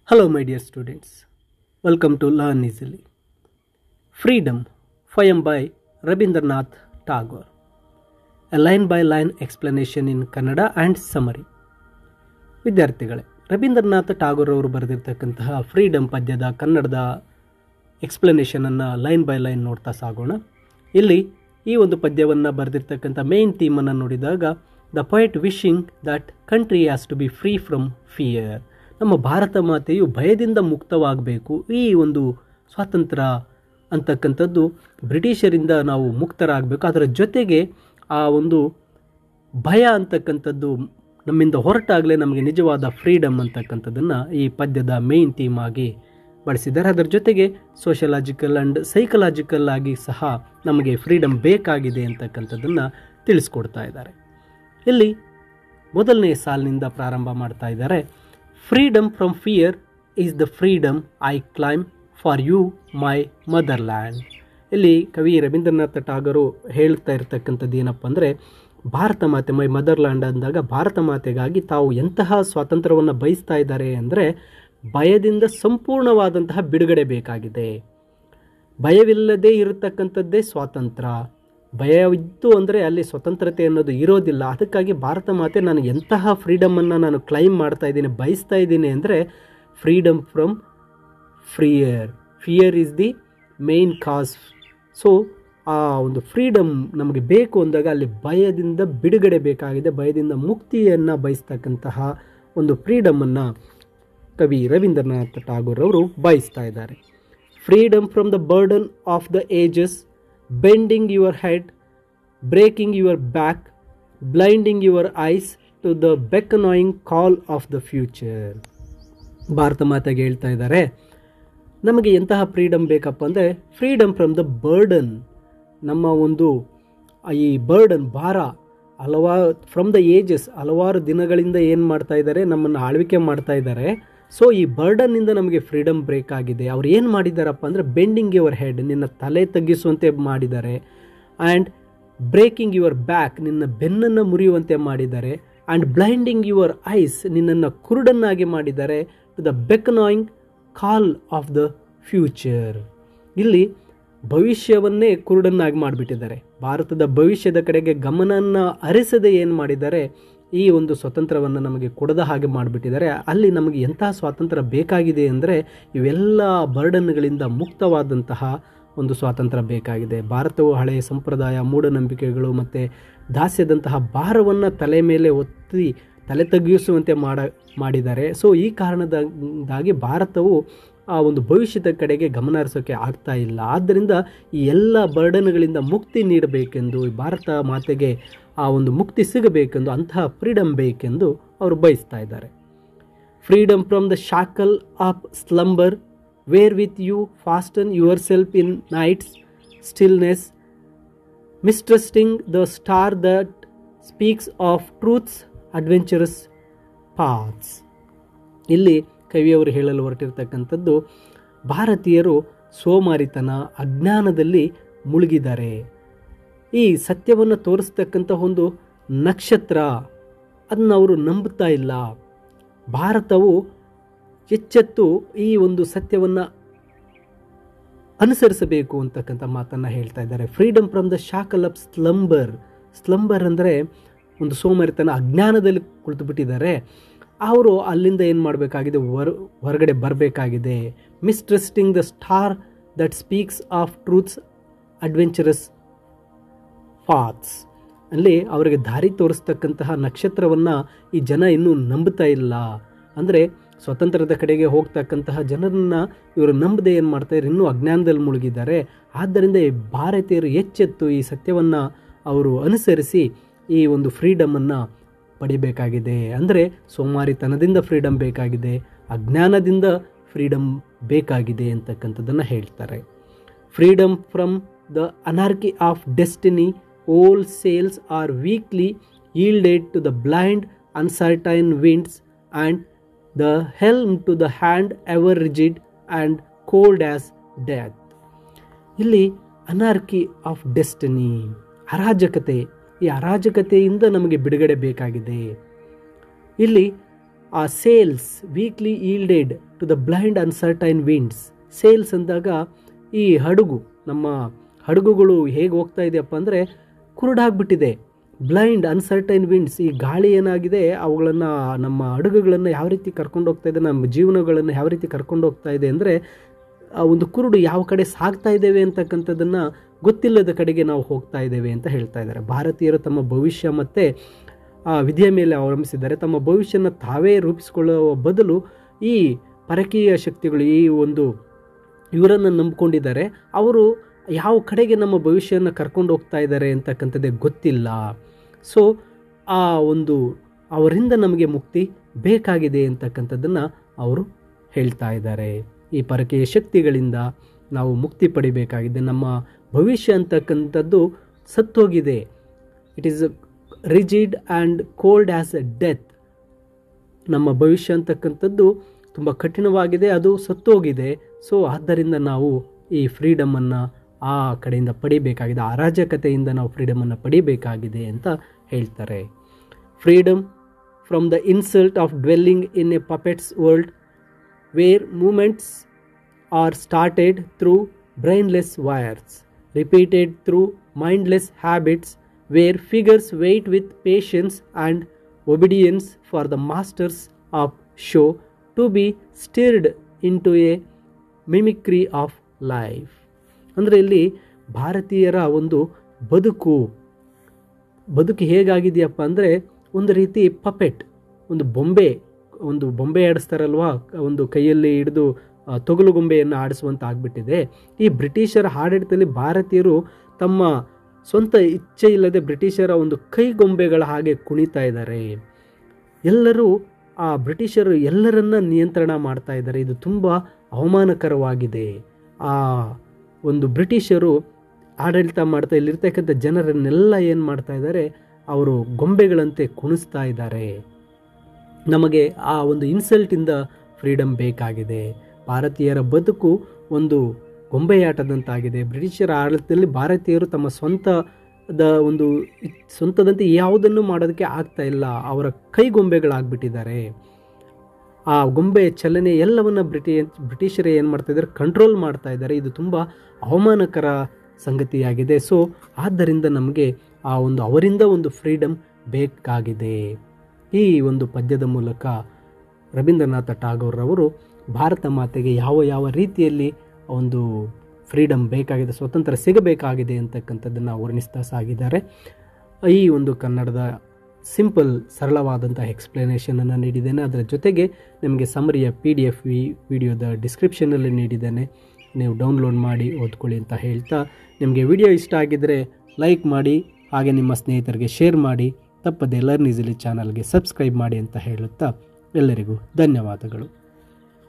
Hello my dear students, welcome to Learn Easily. Freedom, poem by Rabindranath Tagore. A line by line explanation in Kannada and summary. ವಿದ್ಯಾರ್ಥಿಗಳೇ, ರವೀಂದ್ರನಾಥ್ ಟಾಗೋರ್ ಅವರು ಬರೆದಿರ್ತಕ್ಕಂತಹ freedom ಪದ್ಯದ ಕನ್ನಡದ ಎಕ್ಸ್ಪ್ಲನೇಷನನ್ನು line by line ನೋಡ್ತಾ ಸಾಗೋಣ. ಇಲ್ಲಿ ಈ ಒಂದು ಪದ್ಯವನ್ನು ಬರೆದಿರ್ತಕ್ಕಂಥ ಮೇನ್ ಥೀಮನ್ನು ನೋಡಿದಾಗ the poet wishing that country has to be free from fear. ನಮ್ಮ ಭಾರತ ಮಾತೆಯು ಭಯದಿಂದ ಮುಕ್ತವಾಗಬೇಕು. ಈ ಒಂದು ಸ್ವಾತಂತ್ರ್ಯ ಅಂತಕ್ಕಂಥದ್ದು ಬ್ರಿಟಿಷರಿಂದ ನಾವು ಮುಕ್ತರಾಗಬೇಕು. ಅದರ ಜೊತೆಗೆ ಆ ಒಂದು ಭಯ ಅಂತಕ್ಕಂಥದ್ದು ನಮ್ಮಿಂದ ಹೊರಟಾಗಲೇ ನಮಗೆ ನಿಜವಾದ ಫ್ರೀಡಮ್ ಅಂತಕ್ಕಂಥದ್ದನ್ನು ಈ ಪದ್ಯದ ಮೇನ್ ಥೀಮ್ ಆಗಿ ಬಳಸಿದ್ದಾರೆ. ಅದರ ಜೊತೆಗೆ ಸೋಷಿಯಲಾಜಿಕಲ್ ಆ್ಯಂಡ್ ಸೈಕಲಾಜಿಕಲ್ ಆಗಿ ಸಹ ನಮಗೆ ಫ್ರೀಡಮ್ ಬೇಕಾಗಿದೆ ಅಂತಕ್ಕಂಥದ್ದನ್ನು ತಿಳಿಸ್ಕೊಡ್ತಾ ಇದ್ದಾರೆ. ಇಲ್ಲಿ ಮೊದಲನೇ ಸಾಲಿನಿಂದ ಪ್ರಾರಂಭ ಮಾಡ್ತಾ ಇದ್ದಾರೆ. Freedom from fear is the freedom I claim for you my motherland. ಇಲ್ಲಿ ಕವಿ ರವೀಂದ್ರನಾಥ ಟಾಗೋರು ಹೇಳ್ತಾ ಇರ್ತಕ್ಕಂಥದ್ದು ಏನಪ್ಪ ಅಂದರೆ, ಭಾರತ ಮಾತೆ ಮೈ ಮದರ್ಲ್ಯಾಂಡ್ ಅಂದಾಗ ಭಾರತ ಮಾತೆಗಾಗಿ ತಾವು ಎಂತಹ ಸ್ವಾತಂತ್ರ್ಯವನ್ನು ಬಯಸ್ತಾ ಇದ್ದಾರೆ ಅಂದರೆ, ಭಯದಿಂದ ಸಂಪೂರ್ಣವಾದಂತಹ ಬಿಡುಗಡೆ ಬೇಕಾಗಿದೆ. ಭಯವಿಲ್ಲದೆ ಇರತಕ್ಕಂಥದ್ದೇ ಸ್ವಾತಂತ್ರ್ಯ. ಭಯವಿತ್ತು ಅಂದರೆ ಅಲ್ಲಿ ಸ್ವತಂತ್ರತೆ ಅನ್ನೋದು ಇರೋದಿಲ್ಲ. ಅದಕ್ಕಾಗಿ ಭಾರತ ಮಾತೆ ನಾನು ಎಂತಹ ಫ್ರೀಡಮನ್ನು ನಾನು ಕ್ಲೈಮ್ ಮಾಡ್ತಾ ಇದ್ದೀನಿ, ಬಯಸ್ತಾ ಇದ್ದೀನಿ ಅಂದರೆ freedom from fear is the main cause. So ಆ ಒಂದು ಫ್ರೀಡಮ್ ನಮಗೆ ಬೇಕು ಅಂದಾಗ ಅಲ್ಲಿ ಭಯದಿಂದ ಬಿಡುಗಡೆ ಬೇಕಾಗಿದೆ, ಭಯದಿಂದ ಮುಕ್ತಿಯನ್ನು ಬಯಸ್ತಕ್ಕಂತಹ ಒಂದು ಫ್ರೀಡಮನ್ನು ಕವಿ ರವೀಂದ್ರನಾಥ ಟಾಗೋರ್ ಅವರು ಬಯಸ್ತಾ ಇದ್ದಾರೆ. Freedom from the burden of the ages, bending your head, breaking your back, blinding your eyes to the beckoning call of the future. Bharat ಮಾತೆಗೆ ಹೇಳ್ತಾ ಇದ್ದಾರೆ, ನಮಗೆ ಎಂತಹ ಫ್ರೀಡಮ್ ಬೇಕಪ್ಪ ಅಂದರೆ ಫ್ರೀಡಮ್ ಫ್ರಮ್ ದ ಬರ್ಡನ್. ನಮ್ಮ ಒಂದು ಈ ಬರ್ಡನ್ ಭಾರ ಫ್ರಮ್ ದ ಏಜಸ್, ಹಲವಾರು ದಿನಗಳಿಂದ ಏನು ಮಾಡ್ತಾ ಇದ್ದಾರೆ, ನಮ್ಮನ್ನು ಆಳ್ವಿಕೆ ಮಾಡ್ತಾ ಇದ್ದಾರೆ. ಸೊ ಈ ಬರ್ಡನ್ನಿಂದ ನಮಗೆ ಫ್ರೀಡಮ್ ಬ್ರೇಕ್ ಆಗಿದೆ. ಅವ್ರು ಏನು ಮಾಡಿದ್ದಾರಪ್ಪ ಅಂದರೆ ಬೆಂಡಿಂಗ್ ಯುವರ್ ಹೆಡ್, ನಿನ್ನ ತಲೆ ತಗ್ಗಿಸುವಂತೆ ಮಾಡಿದ್ದಾರೆ. ಆ್ಯಂಡ್ ಬ್ರೇಕಿಂಗ್ ಯುವರ್ ಬ್ಯಾಕ್, ನಿನ್ನ ಬೆನ್ನನ್ನು ಮುರಿಯುವಂತೆ ಮಾಡಿದ್ದಾರೆ. ಆ್ಯಂಡ್ ಬ್ಲೈಂಡಿಂಗ್ ಯುವರ್ ಐಸ್, ನಿನ್ನನ್ನು ಕುರುಡನ್ನಾಗಿ ಮಾಡಿದ್ದಾರೆ. To the beckoning call of the future, ಇಲ್ಲಿ ಭವಿಷ್ಯವನ್ನೇ ಕುರುಡನ್ನಾಗಿ ಮಾಡಿಬಿಟ್ಟಿದ್ದಾರೆ. ಭಾರತದ ಭವಿಷ್ಯದ ಕಡೆಗೆ ಗಮನವನ್ನು ಹರಿಸದೆ ಏನು ಮಾಡಿದ್ದಾರೆ, ಈ ಒಂದು ಸ್ವಾತಂತ್ರ್ಯವನ್ನು ನಮಗೆ ಕೊಡದ ಹಾಗೆ ಮಾಡಿಬಿಟ್ಟಿದ್ದಾರೆ. ಅಲ್ಲಿ ನಮಗೆ ಎಂತಹ ಸ್ವಾತಂತ್ರ್ಯ ಬೇಕಾಗಿದೆ ಅಂದರೆ ಇವೆಲ್ಲ ಬರ್ಡನ್ಗಳಿಂದ ಮುಕ್ತವಾದಂತಹ ಒಂದು ಸ್ವಾತಂತ್ರ್ಯ ಬೇಕಾಗಿದೆ. ಭಾರತವು ಹಳೆಯ ಸಂಪ್ರದಾಯ, ಮೂಢನಂಬಿಕೆಗಳು ಮತ್ತು ದಾಸ್ಯದಂತಹ ಭಾರವನ್ನು ತಲೆ ಮೇಲೆ ಒತ್ತಿ ತಲೆ ತಗ್ಗಿಸುವಂತೆ ಮಾಡಿದ್ದಾರೆ. ಸೊ ಈ ಕಾರಣದಿಂದಾಗಿ ಭಾರತವು ಆ ಒಂದು ಭವಿಷ್ಯದ ಕಡೆಗೆ ಗಮನ ಹರಿಸೋಕ್ಕೆ ಆಗ್ತಾ ಇಲ್ಲ. ಆದ್ದರಿಂದ ಈ ಎಲ್ಲ ಬರ್ಡನ್ಗಳಿಂದ ಮುಕ್ತಿ ನೀಡಬೇಕೆಂದು, ಭಾರತ ಮಾತೆಗೆ ಆ ಒಂದು ಮುಕ್ತಿ ಸಿಗಬೇಕೆಂದು, ಅಂತಹ ಫ್ರೀಡಮ್ ಬೇಕೆಂದು ಅವರು ಬಯಸ್ತಾ ಇದ್ದಾರೆ. Freedom from the shackle of slumber, where with you fasten yourself in night's stillness, mistrusting the star that speaks of truth's adventurous paths. ಇಲ್ಲಿ ಕವಿಯವರು ಹೇಳಲು ಹೊರಟಿರ್ತಕ್ಕಂಥದ್ದು, ಭಾರತೀಯರು ಸೋಮಾರಿತನ, ಅಜ್ಞಾನದಲ್ಲಿ ಮುಳುಗಿದ್ದಾರೆ. ಈ ಸತ್ಯವನ್ನು ತೋರಿಸ್ತಕ್ಕಂಥ ಒಂದು ನಕ್ಷತ್ರ, ಅದನ್ನು ಅವರು ನಂಬುತ್ತಾ ಇಲ್ಲ. ಭಾರತವು ಎಚ್ಚೆತ್ತು ಈ ಒಂದು ಸತ್ಯವನ್ನು ಅನುಸರಿಸಬೇಕು ಅಂತಕ್ಕಂಥ ಮಾತನ್ನು ಹೇಳ್ತಾ ಇದ್ದಾರೆ. Freedom from the shackle of slumber ಅಂದರೆ ಒಂದು ಸೋಮಾರಿತನ, ಅಜ್ಞಾನದಲ್ಲಿ ಕುಳಿತು ಬಿಟ್ಟಿದ್ದಾರೆ. ಅವರು ಅಲ್ಲಿಂದ ಏನು ಮಾಡಬೇಕಾಗಿದೆ, ಹೊರಗಡೆ ಬರಬೇಕಾಗಿದೆ. Mistrusting the star that speaks of truth's adventurous paths, ಅಲ್ಲಿ ಅವರಿಗೆ ದಾರಿ ತೋರಿಸ್ತಕ್ಕಂತಹ ನಕ್ಷತ್ರವನ್ನು ಈ ಜನ ಇನ್ನೂ ನಂಬುತ್ತಾ ಇಲ್ಲ. ಅಂದರೆ ಸ್ವತಂತ್ರದ ಕಡೆಗೆ ಹೋಗ್ತಕ್ಕಂತಹ ಜನರನ್ನು ಇವರು ನಂಬದೆ ಏನು ಮಾಡ್ತಾರೆ, ಇನ್ನೂ ಅಜ್ಞಾನದಲ್ಲಿ ಮುಳುಗಿದ್ದಾರೆ. ಆದ್ದರಿಂದ ಈ ಭಾರತೀಯರು ಎಚ್ಚೆತ್ತು ಈ ಸತ್ಯವನ್ನು ಅವರು ಅನುಸರಿಸಿ ಈ ಒಂದು ಫ್ರೀಡಮನ್ನು ಪಡಿಬೇಕಾಗಿದೆ. ಅಂದರೆ ಸೋಮಾರಿತನದಿಂದ ಫ್ರೀಡಮ್ ಬೇಕಾಗಿದೆ, ಅಜ್ಞಾನದಿಂದ ಫ್ರೀಡಮ್ ಬೇಕಾಗಿದೆ ಅಂತಕ್ಕಂಥದ್ದನ್ನು ಹೇಳ್ತಾರೆ. Freedom from the anarchy of destiny, all sails are weakly yielded to the blind uncertain winds, and the helm to the hand ever rigid and cold as death. ಇಲ್ಲಿ ಅನಾರ್ಕಿ ಆಫ್ ಡೆಸ್ಟಿನಿ, ಅರಾಜಕತೆ ಈ ಅರಾಜಕತೆಯಿಂದ ನಮಗೆ ಬಿಡುಗಡೆ ಬೇಕಾಗಿದೆ. ಇಲ್ಲಿ ಆ sails weakly yielded to the blind uncertain winds. Sails ಅಂದಾಗ ಈ ಹಡಗು, ನಮ್ಮ ಹಡಗುಗಳು ಹೇಗೆ ಹೋಗ್ತಾ ಇದೆಯಪ್ಪ ಅಂದರೆ ಕುರುಡಾಗ್ಬಿಟ್ಟಿದೆ. ಬ್ಲೈಂಡ್ ಅನ್ಸರ್ಟೈನ್ ವಿಂಡ್ಸ್, ಈ ಗಾಳಿ ಏನಾಗಿದೆ ಅವುಗಳನ್ನು, ನಮ್ಮ ಹಡಗುಗಳನ್ನು ಯಾವ ರೀತಿ ಕರ್ಕೊಂಡು ಹೋಗ್ತಾ ಇದೆ, ನಮ್ಮ ಜೀವನಗಳನ್ನು ಯಾವ ರೀತಿ ಕರ್ಕೊಂಡು ಹೋಗ್ತಾ ಇದೆ ಅಂದರೆ ಒಂದು ಕುರುಡು ಯಾವ ಕಡೆ ಸಾಗ್ತಾ ಇದ್ದೇವೆ ಅಂತಕ್ಕಂಥದ್ದನ್ನು ಗೊತ್ತಿಲ್ಲದ ಕಡೆಗೆ ನಾವು ಹೋಗ್ತಾ ಇದ್ದೇವೆ ಅಂತ ಹೇಳ್ತಾ ಇದ್ದಾರೆ. ಭಾರತೀಯರು ತಮ್ಮ ಭವಿಷ್ಯ ಮತ್ತು ವಿಧಿಯ ಮೇಲೆ ಅವಲಂಬಿಸಿದ್ದಾರೆ. ತಮ್ಮ ಭವಿಷ್ಯನ ತಾವೇ ರೂಪಿಸಿಕೊಳ್ಳುವ ಬದಲು ಈ ಪರಕೀಯ ಶಕ್ತಿಗಳು ಈ ಒಂದು ಇವರನ್ನು ನಂಬಿಕೊಂಡಿದ್ದಾರೆ. ಅವರು ಯಾವ ಕಡೆಗೆ ನಮ್ಮ ಭವಿಷ್ಯನ ಕರ್ಕೊಂಡು ಹೋಗ್ತಾ ಇದ್ದಾರೆ ಅಂತಕ್ಕಂಥದ್ದೇ ಗೊತ್ತಿಲ್ಲ. ಸೊ ಆ ಒಂದು ಅವರಿಂದ ನಮಗೆ ಮುಕ್ತಿ ಬೇಕಾಗಿದೆ ಅಂತಕ್ಕಂಥದ್ದನ್ನು ಅವರು ಹೇಳ್ತಾ ಇದ್ದಾರೆ. ಈ ಪರಕೀಯ ಶಕ್ತಿಗಳಿಂದ ನಾವು ಮುಕ್ತಿ ಪಡಿಬೇಕಾಗಿದೆ. ನಮ್ಮ ಭವಿಷ್ಯ ಅಂತಕ್ಕಂಥದ್ದು ಸತ್ತೋಗಿದೆ. It is rigid and cold as a death. ನಮ್ಮ ಭವಿಷ್ಯ ಅಂತಕ್ಕಂಥದ್ದು ತುಂಬ ಕಠಿಣವಾಗಿದೆ, ಅದು ಸತ್ತೋಗಿದೆ. ಸೊ ಆದ್ದರಿಂದ ನಾವು ಈ ಫ್ರೀಡಮನ್ನು ಆ ಕಡೆಯಿಂದ ಪಡಿಬೇಕಾಗಿದೆ, ಅರಾಜಕತೆಯಿಂದ ನಾವು ಫ್ರೀಡಮನ್ನು ಪಡಿಬೇಕಾಗಿದೆ ಅಂತ ಹೇಳ್ತಾರೆ. Freedom from the insult of dwelling in a puppet's world where movements are started through brainless wires, repeated through mindless habits, where figures wait with patience and obedience for the masters of show to be stirred into a mimicry of life. ಅಂದರೆ ಇಲ್ಲಿ ಭಾರತೀಯರ ಒಂದು ಬದುಕು ಹೇಗಾಗಿದೆಯಪ್ಪ ಅಂದರೆ ಒಂದು ರೀತಿ puppet, ಒಂದು ಬೊಂಬೆ ಆಡಿಸ್ತಾರಲ್ವಾ, ಒಂದು ಕೈಯಲ್ಲಿ ಹಿಡಿದು ತೊಗಲು ಗೊಂಬೆಯನ್ನು ಆಡಿಸುವಂತ ಆಗಿಬಿಟ್ಟಿದೆ. ಈ ಬ್ರಿಟಿಷರ ಆಡಳಿತದಲ್ಲಿ ಭಾರತೀಯರು ತಮ್ಮ ಸ್ವಂತ ಇಚ್ಛೆ ಇಲ್ಲದೆ ಬ್ರಿಟಿಷರ ಒಂದು ಕೈಗೊಂಬೆಗಳ ಹಾಗೆ ಕುಣಿತಾ ಇದ್ದಾರೆ. ಎಲ್ಲರೂ ಆ ಬ್ರಿಟಿಷರು ಎಲ್ಲರನ್ನ ನಿಯಂತ್ರಣ ಮಾಡ್ತಾ ಇದ್ದಾರೆ. ಇದು ತುಂಬ ಅವಮಾನಕರವಾಗಿದೆ. ಆ ಒಂದು ಬ್ರಿಟಿಷರು ಆಡಳಿತ ಮಾಡ್ತಾ ಇಲ್ಲಿರ್ತಕ್ಕಂಥ ಜನರನ್ನೆಲ್ಲ ಏನು ಮಾಡ್ತಾ ಇದ್ದಾರೆ, ಅವರು ಗೊಂಬೆಗಳಂತೆ ಕುಣಿಸ್ತಾ ಇದ್ದಾರೆ. ನಮಗೆ ಆ ಒಂದು ಇನ್ಸಲ್ಟಿಂದ ಫ್ರೀಡಮ್ ಬೇಕಾಗಿದೆ. ಭಾರತೀಯರ ಬದುಕು ಒಂದು ಗೊಂಬೆಯಾಟದಂತಾಗಿದೆ. ಬ್ರಿಟಿಷರ ಆಡಳಿತದಲ್ಲಿ ಭಾರತೀಯರು ತಮ್ಮ ಸ್ವಂತದಂತೆ ಯಾವುದನ್ನು ಮಾಡೋದಕ್ಕೆ ಆಗ್ತಾ ಇಲ್ಲ. ಅವರ ಕೈಗೊಂಬೆಗಳಾಗ್ಬಿಟ್ಟಿದ್ದಾರೆ. ಆ ಗೊಂಬೆ ಚಲನೆ ಎಲ್ಲವನ್ನ ಬ್ರಿಟಿಷರೇ ಏನು ಮಾಡ್ತಾ ಇದ್ದಾರೆ, ಕಂಟ್ರೋಲ್ ಮಾಡ್ತಾ ಇದ್ದಾರೆ. ಇದು ತುಂಬ ಅವಮಾನಕರ ಸಂಗತಿಯಾಗಿದೆ. ಸೊ ಆದ್ದರಿಂದ ನಮಗೆ ಆ ಒಂದು ಅವರಿಂದ ಒಂದು ಫ್ರೀಡಮ್ ಬೇಕಾಗಿದೆ. ಈ ಒಂದು ಪದ್ಯದ ಮೂಲಕ ರವೀಂದ್ರನಾಥ ಟಾಗೋರ್ ಅವರು ಭಾರತ ಮಾತೆಗೆ ಯಾವ ರೀತಿಯಲ್ಲಿ ಒಂದು ಫ್ರೀಡಮ್ ಬೇಕಾಗಿದೆ, ಸ್ವತಂತ್ರ ಸಿಗಬೇಕಾಗಿದೆ ಅಂತಕ್ಕಂಥದ್ದನ್ನು ವರ್ಣಿಸ್ತಾ ಸಾಗಿದ್ದಾರೆ. ಈ ಒಂದು ಕನ್ನಡದ ಸಿಂಪಲ್ ಸರಳವಾದಂಥ ಎಕ್ಸ್ಪ್ಲನೇಷನನ್ನು ನೀಡಿದ್ದೇನೆ. ಅದರ ಜೊತೆಗೆ ನಿಮಗೆ ಸಮರಿಯ PDF ವಿಡಿಯೋದ ಡಿಸ್ಕ್ರಿಪ್ಷನಲ್ಲಿ ನೀಡಿದ್ದೇನೆ. ನೀವು ಡೌನ್ಲೋಡ್ ಮಾಡಿ ಓದ್ಕೊಳ್ಳಿ ಅಂತ ಹೇಳ್ತಾ, ನಿಮಗೆ ವಿಡಿಯೋ ಇಷ್ಟ ಆಗಿದ್ದರೆ ಲೈಕ್ ಮಾಡಿ, ಹಾಗೆ ನಿಮ್ಮ ಸ್ನೇಹಿತರಿಗೆ ಶೇರ್ ಮಾಡಿ, ತಪ್ಪದೆ ಲರ್ನ್ ಈಸಿಲಿ ಚಾನಲ್ಗೆ ಸಬ್ಸ್ಕ್ರೈಬ್ ಮಾಡಿ ಅಂತ ಹೇಳುತ್ತಾ ಎಲ್ಲರಿಗೂ ಧನ್ಯವಾದಗಳು.